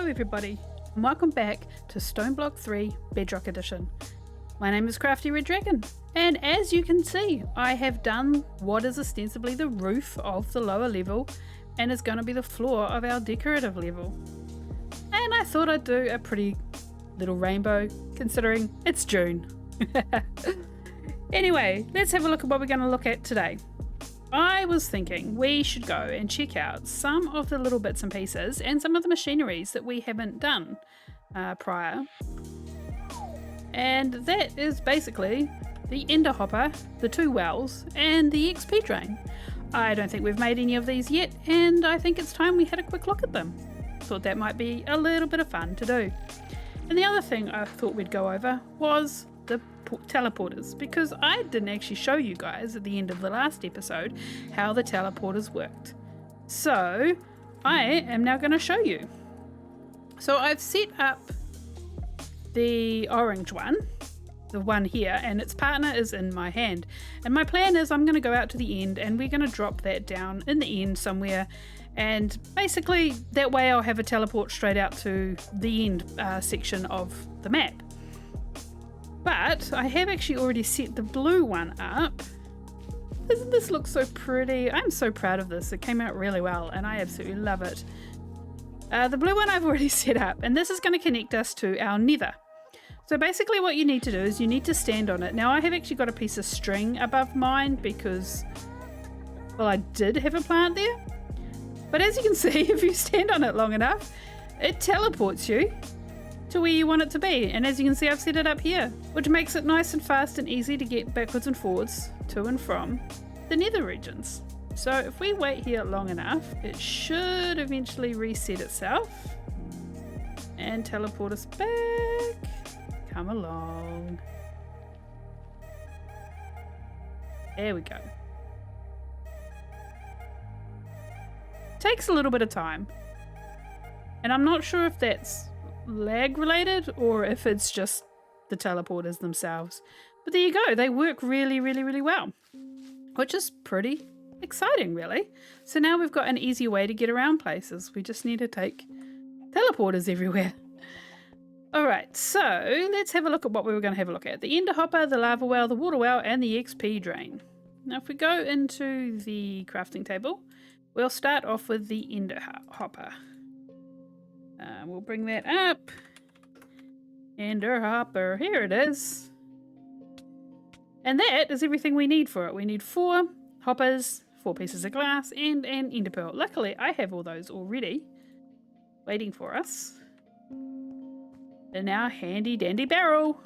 Hello everybody, and welcome back to Stoneblock 3 Bedrock Edition. My name is Crafty Red Dragon, and as you can see, I have done what is ostensibly the roof of the lower level, and is going to be the floor of our decorative level. And I thought I'd do a pretty little rainbow, considering it's June. Anyway, let's have a look at what we're going to look at today. I was thinking we should go and check out some of the little bits and pieces and some of the machineries that we haven't done prior. And that is basically the ender hopper, the 2 wells, and the XP drain. I don't think we've made any of these yet, and I think it's time we had a quick look at them. Thought that might be a little bit of fun to do. And the other thing I thought we'd go over was the teleporters, because I didn't actually show you guys at the end of the last episode how the teleporters worked. So I am now going to show you. So I've set up the orange one, the one here, and its partner is in my hand. And my plan is I'm going to go out to the end and we're going to drop that down in the end somewhere. And basically that way I'll have a teleport straight out to the end section of the map. But I have actually already set the blue one up. Doesn't this look so pretty? I'm so proud of this. It came out really well and I absolutely love it. The blue one I've already set up, and this is going to connect us to our nether. So basically what you need to do is you need to stand on it. Now I have actually got a piece of string above mine because, well, I did have a plant there. But as you can see, if you stand on it long enough, it teleports you to where you want it to be. And as you can see, I've set it up here, which makes it nice and fast and easy to get backwards and forwards to and from the nether regions. So if we wait here long enough, it should eventually reset itself and teleport us back. Come along. There we go. Takes a little bit of time, and I'm not sure if that's lag related or if it's just the teleporters themselves. But there you go, they work really well, which is pretty exciting really. So now we've got an easier way to get around places. We just need to take teleporters everywhere. Alright, so let's have a look at what we were going to have a look at. The ender hopper, the lava well, the water well, and the XP drain. Now if we go into the crafting table, we'll start off with the ender hopper. We'll bring that up. Ender hopper, here it is. And that is everything we need for it. We need 4 hoppers, 4 pieces of glass, and an ender pearl. Luckily, I have all those already waiting for us. And now handy dandy barrel,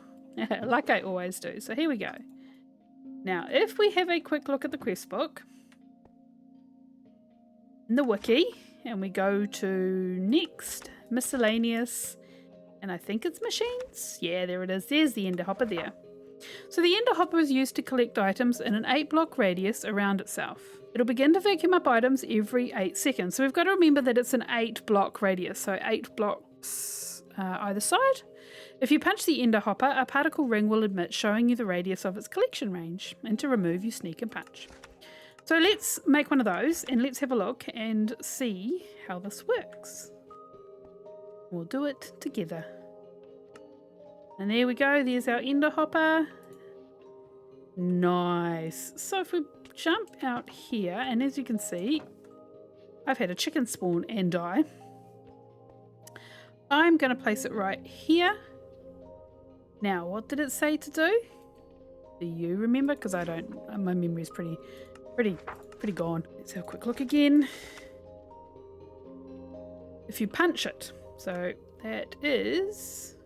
like I always do. So here we go. Now, if we have a quick look at the quest book, in the wiki, and we go to next, miscellaneous, and I think it's machines. Yeah, there it is. There's the ender hopper there. So the ender hopper is used to collect items in an 8-block radius around itself. It'll begin to vacuum up items every 8 seconds. So we've got to remember that it's an 8-block radius, so 8 blocks either side. If you punch the ender hopper, a particle ring will emit, showing you the radius of its collection range. And to remove, you sneak and punch. So let's make one of those and let's have a look and see how this works. We'll do it together. And there we go, there's our ender hopper. Nice. So if we jump out here, and as you can see, I've had a chicken spawn and die. I'm going to place it right here. Now, what did it say to do? Do you remember? Because I don't, my memory is pretty gone. Let's have a quick look again. If you punch it, so that is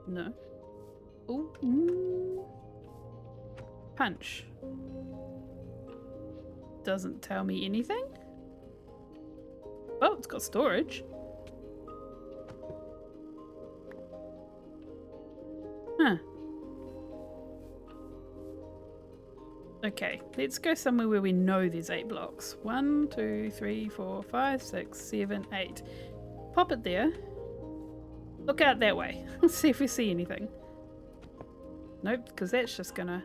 no. Ooh. Punch. Doesn't tell me anything. Oh, it's got storage. Huh. Okay, let's go somewhere where we know there's 8 blocks. 1, 2, 3, 4, 5, 6, 7, 8. Pop it there. Look out that way. Let's see if we see anything. Nope, because that's just gonna...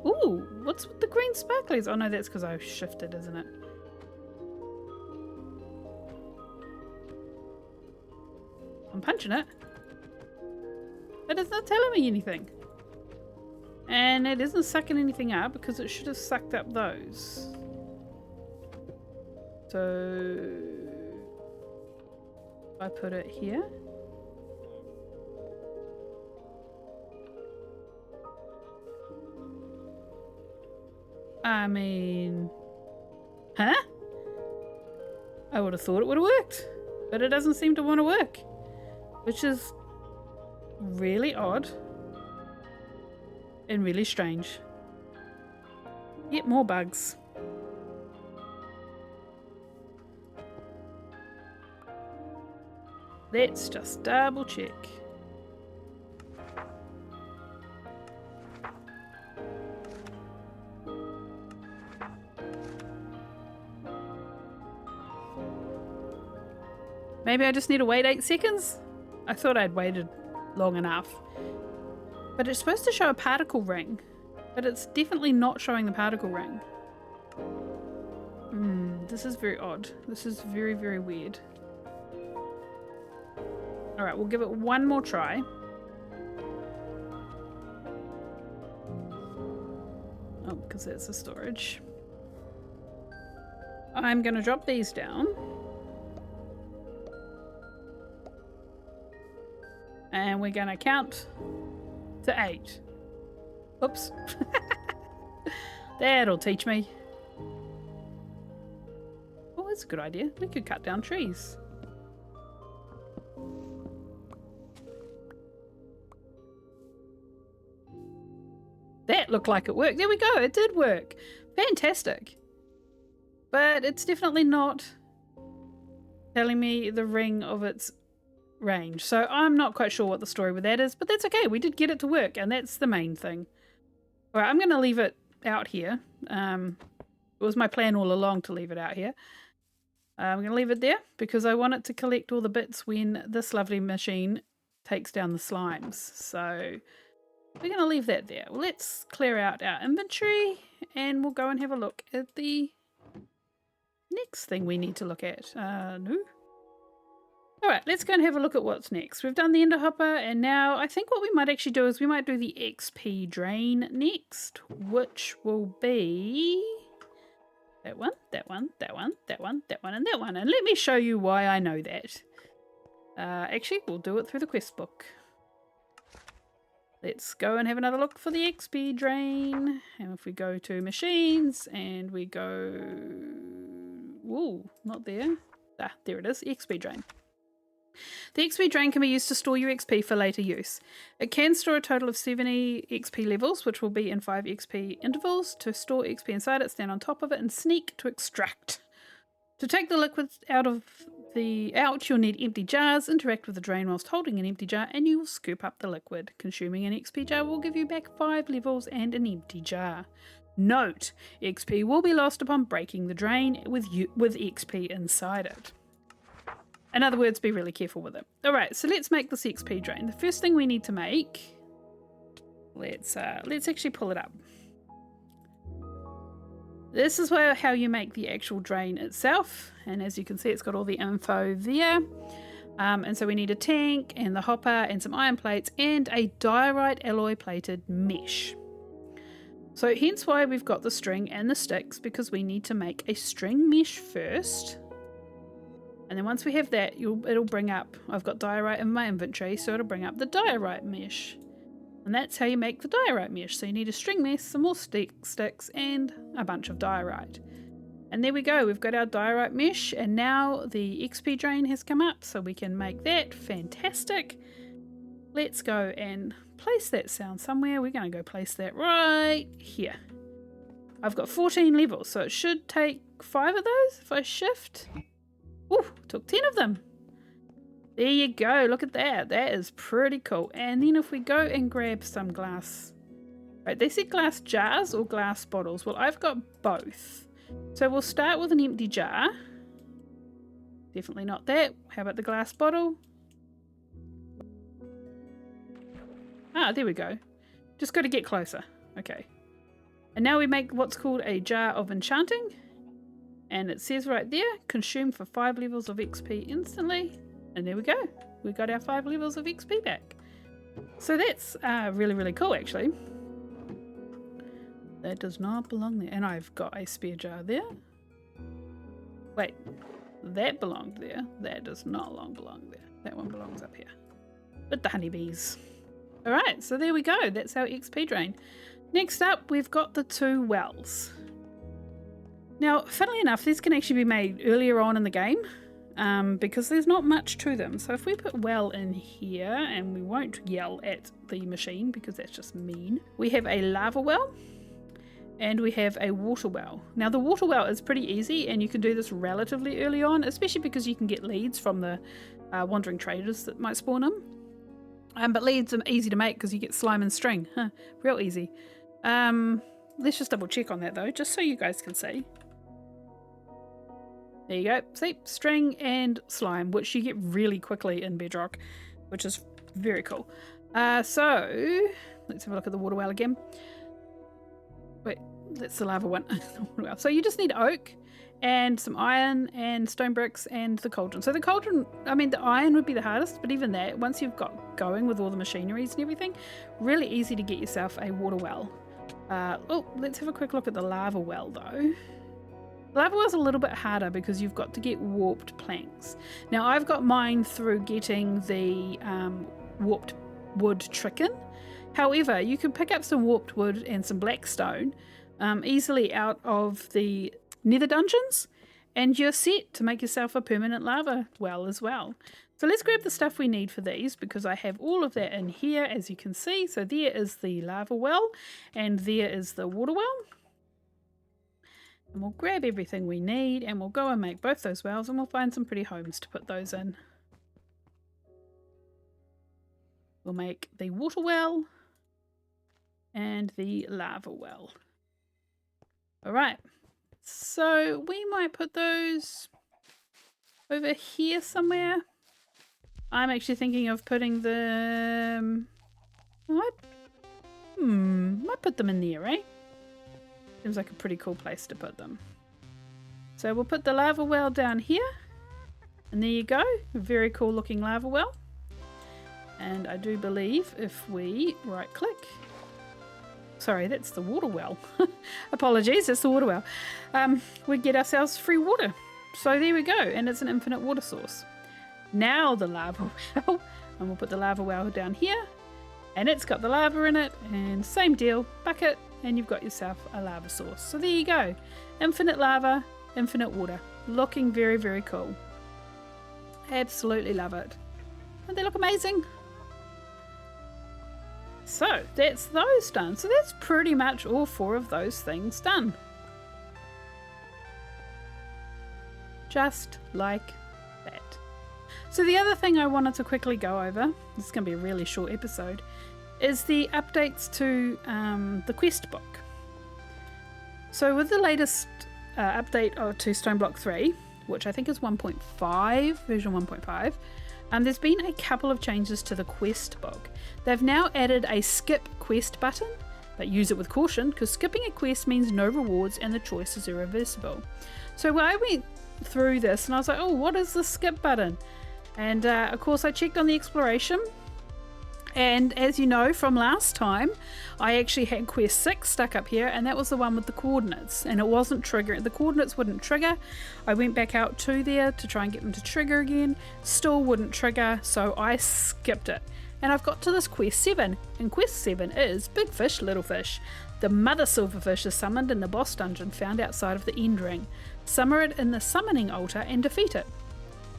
Ooh, what's with the green sparklies? Oh no, that's because I shifted, isn't it? I'm punching it. But it's not telling me anything. And it isn't sucking anything up because it should have sucked up those. So I put it here. I mean, huh? I would have thought it would have worked, but it doesn't seem to want to work, which is really odd and really strange. Yet more bugs. Let's just double check. Maybe I just need to wait 8 seconds? I thought I'd waited long enough. But it's supposed to show a particle ring. But it's definitely not showing the particle ring. This is very odd. This is very, very weird. Alright, we'll give it one more try. Oh, because that's the storage. I'm going to drop these down. And we're going to count to 8. Oops. That'll teach me. Oh, that's a good idea. We could cut down trees. That looked like it worked. There we go. It did work. Fantastic. But it's definitely not telling me the ring of its range. So I'm not quite sure what the story with that is, but that's okay. We did get it to work, and that's the main thing. All right, I'm going to leave it out here. It was my plan all along to leave it out here. I'm going to leave it there because I want it to collect all the bits when this lovely machine takes down the slimes. So we're going to leave that there. Well, let's clear out our inventory and we'll go and have a look at the next thing we need to look at. No. Alright, let's go and have a look at what's next. We've done the ender hopper, and now I think what we might actually do is we might do the XP drain next, which will be that one, that one, that one, that one, that one, and that one. And let me show you why I know that. Actually, we'll do it through the quest book. Let's go and have another look for the XP drain. And if we go to machines and we go... Whoa, not there. Ah, there it is, XP drain. The XP drain can be used to store your XP for later use. It can store a total of 70 XP levels, which will be in 5 XP intervals. To store XP inside it, stand on top of it and sneak to extract. To take the liquids out, you'll need empty jars. Interact with the drain whilst holding an empty jar and you will scoop up the liquid. Consuming an XP jar will give you back 5 levels and an empty jar. Note, XP will be lost upon breaking the drain with XP inside it. In other words, be really careful with it. Alright, so let's make this XP drain. The first thing we need to make, let's actually pull it up. This is how you make the actual drain itself, and as you can see, it's got all the info there. And so we need a tank and the hopper and some iron plates and a diorite alloy plated mesh. So hence why we've got the string and the sticks, because we need to make a string mesh first. And then once we have that, it'll bring up, I've got diorite in my inventory, so it'll bring up the diorite mesh. And that's how you make the diorite mesh. So you need a string mesh, some more sticks, and a bunch of diorite. And there we go, we've got our diorite mesh, and now the XP drain has come up, so we can make that. Fantastic. Let's go and place that sound somewhere. We're going to go place that right here. I've got 14 levels, so it should take 5 of those if I shift. Ooh, took 10 of them. There you go, look at that. That is pretty cool. And then if we go and grab some glass... Right, they said glass jars or glass bottles. Well, I've got both. So we'll start with an empty jar. Definitely not that. How about the glass bottle? Ah, there we go. Just got to get closer. Okay. And now we make what's called a jar of enchanting. And it says right there, consume for 5 levels of XP instantly. And there we go. we got our 5 levels of XP back. So that's really, really cool, actually. That does not belong there. And I've got a spare jar there. Wait, that belonged there. That does not belong there. That one belongs up here with the honeybees. Alright, so there we go. That's our XP drain. Next up, we've got the 2 wells. Now, funnily enough, these can actually be made earlier on in the game because there's not much to them. So if we put well in here, and we won't yell at the machine because that's just mean. We have a lava well and we have a water well. Now, the water well is pretty easy and you can do this relatively early on, especially because you can get leads from the wandering traders that might spawn them. But leads are easy to make because you get slime and string. Real easy. Let's just double check on that though, just so you guys can see. There you go. See, string and slime, which you get really quickly in Bedrock, which is very cool. So let's have a look at the water well again. Wait, that's the lava one. So you just need oak and some iron and stone bricks and the cauldron. So the cauldron, I mean, the iron would be the hardest, but even that, once you've got going with all the machineries and everything, really easy to get yourself a water well. Let's have a quick look at the lava well though. The lava well's a little bit harder because you've got to get warped planks. Now I've got mine through getting the warped wood tricken. However, you can pick up some warped wood and some black stone easily out of the nether dungeons, and you're set to make yourself a permanent lava well as well. So let's grab the stuff we need for these because I have all of that in here, as you can see. So there is the lava well and there is the water well. And we'll grab everything we need and we'll go and make both those wells, and we'll find some pretty homes to put those in. We'll make the water well and the lava well. Alright, so we might put those over here somewhere. I'm actually thinking of putting them... might put them in there, eh? Seems like a pretty cool place to put them. So we'll put the lava well down here. And there you go. A very cool looking lava well. And I do believe if we right click... Sorry, that's the water well. Apologies, that's the water well. We get ourselves free water. So there we go. And it's an infinite water source. Now the lava well. And we'll put the lava well down here. And it's got the lava in it. And same deal. Bucket. And you've got yourself a lava source. So there you go. Infinite lava, infinite water. Looking very, very cool. Absolutely love it. Don't they look amazing? So that's those done. So that's pretty much all 4 of those things done. Just like that. So the other thing I wanted to quickly go over, this is going to be a really short episode, is the updates to the quest book. So with the latest update to Stoneblock 3, which I think is 1.5, version 1.5, there's been a couple of changes to the quest book. They've now added a skip quest button, but use it with caution because skipping a quest means no rewards and the choice is irreversible. So I went through this and I was like, oh, what is the skip button? And of course I checked on the exploration. And as you know from last time, I actually had quest 6 stuck up here, and that was the one with the coordinates, and it wasn't triggering. The coordinates wouldn't trigger. I went back out to there to try and get them to trigger again. Still wouldn't trigger, so I skipped it. And I've got to this quest 7, and quest 7 is Big Fish, Little Fish. The mother silverfish is summoned in the boss dungeon found outside of the end ring. Summon it in the summoning altar and defeat it.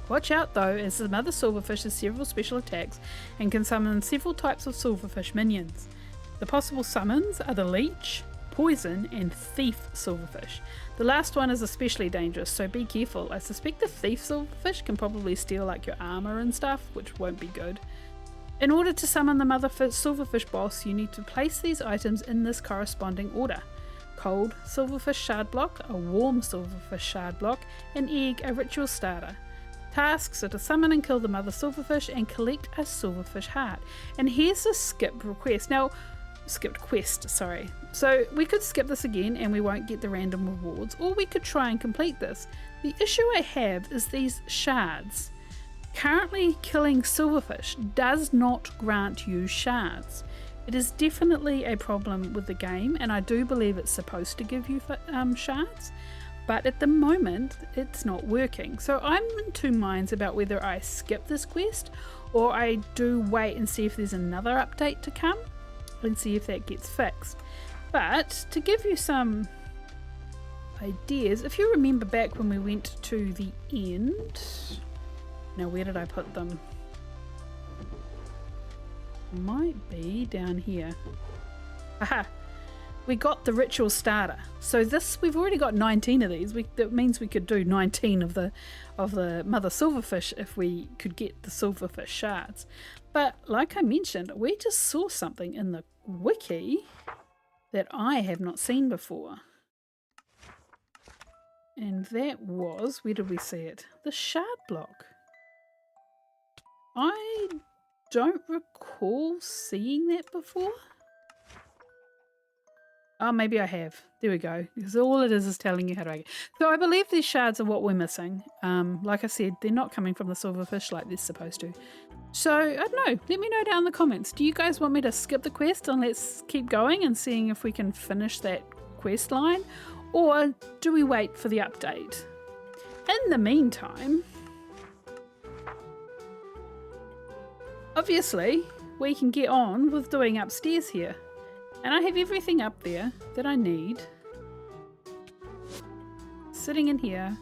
Watch out though, as the mother silverfish has several special attacks and can summon several types of silverfish minions. The possible summons are the leech, poison and thief silverfish. The last one is especially dangerous, so be careful. I suspect the thief silverfish can probably steal like your armor and stuff, which won't be good. In order to summon the mother silverfish boss, you need to place these items in this corresponding order. Cold silverfish shard block, a warm silverfish shard block, an egg, a ritual starter. Tasks are to summon and kill the mother silverfish and collect a silverfish heart. And here's the skipped quest, sorry. So we could skip this again and we won't get the random rewards, or we could try and complete this. The issue I have is these shards currently killing silverfish does not grant you shards. It is definitely a problem with the game, and I do believe it's supposed to give you shards, but at the moment it's not working. So I'm in two minds about whether I skip this quest or I do wait and see if there's another update to come and see if that gets fixed. But to give you some ideas, if you remember back when we went to the end, now where did I put them? Might be down here. Aha! We got the ritual starter. So this, we've already got 19 of these. That means we could do 19 of the mother silverfish if we could get the silverfish shards. But like I mentioned, we just saw something in the wiki that I have not seen before. And that was, where did we see it? The shard block. I don't recall seeing that before. Oh, maybe I have. There we go. Because all it is telling you how to make it. So I believe these shards are what we're missing. Like I said, they're not coming from the silverfish like they're supposed to. So, I don't know. Let me know down in the comments. Do you guys want me to skip the quest and let's keep going and seeing if we can finish that quest line? Or do we wait for the update? In the meantime, obviously, we can get on with doing upstairs here. And I have everything up there that I need. Sitting in here.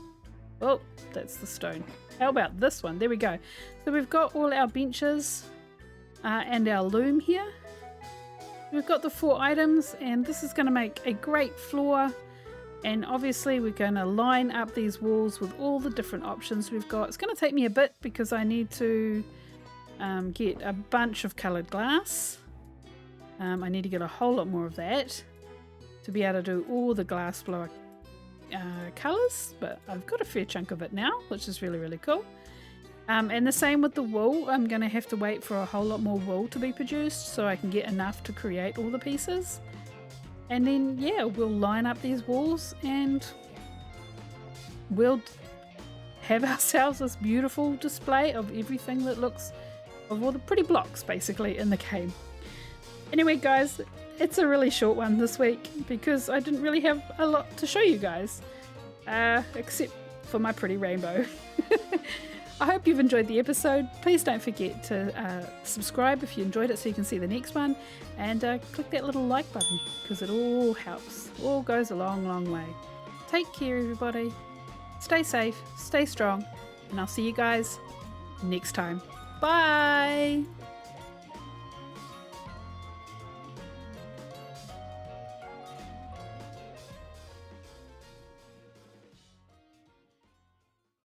Oh, that's the stone. How about this one? There we go. So we've got all our benches and our loom here. We've got the 4 items, and this is going to make a great floor. And obviously we're going to line up these walls with all the different options we've got. It's going to take me a bit because I need to get a bunch of coloured glass. I need to get a whole lot more of that to be able to do all the glass blower colours, but I've got a fair chunk of it now, which is really, really cool. And the same with the wool. I'm going to have to wait for a whole lot more wool to be produced so I can get enough to create all the pieces. And then, yeah, we'll line up these walls and we'll have ourselves this beautiful display of everything that looks, of all the pretty blocks basically in the game. Anyway guys, it's a really short one this week because I didn't really have a lot to show you guys, except for my pretty rainbow. I hope you've enjoyed the episode. Please don't forget to subscribe if you enjoyed it so you can see the next one, and click that little like button because it all helps. It all goes a long, long way. Take care everybody. Stay safe, stay strong, and I'll see you guys next time. Bye!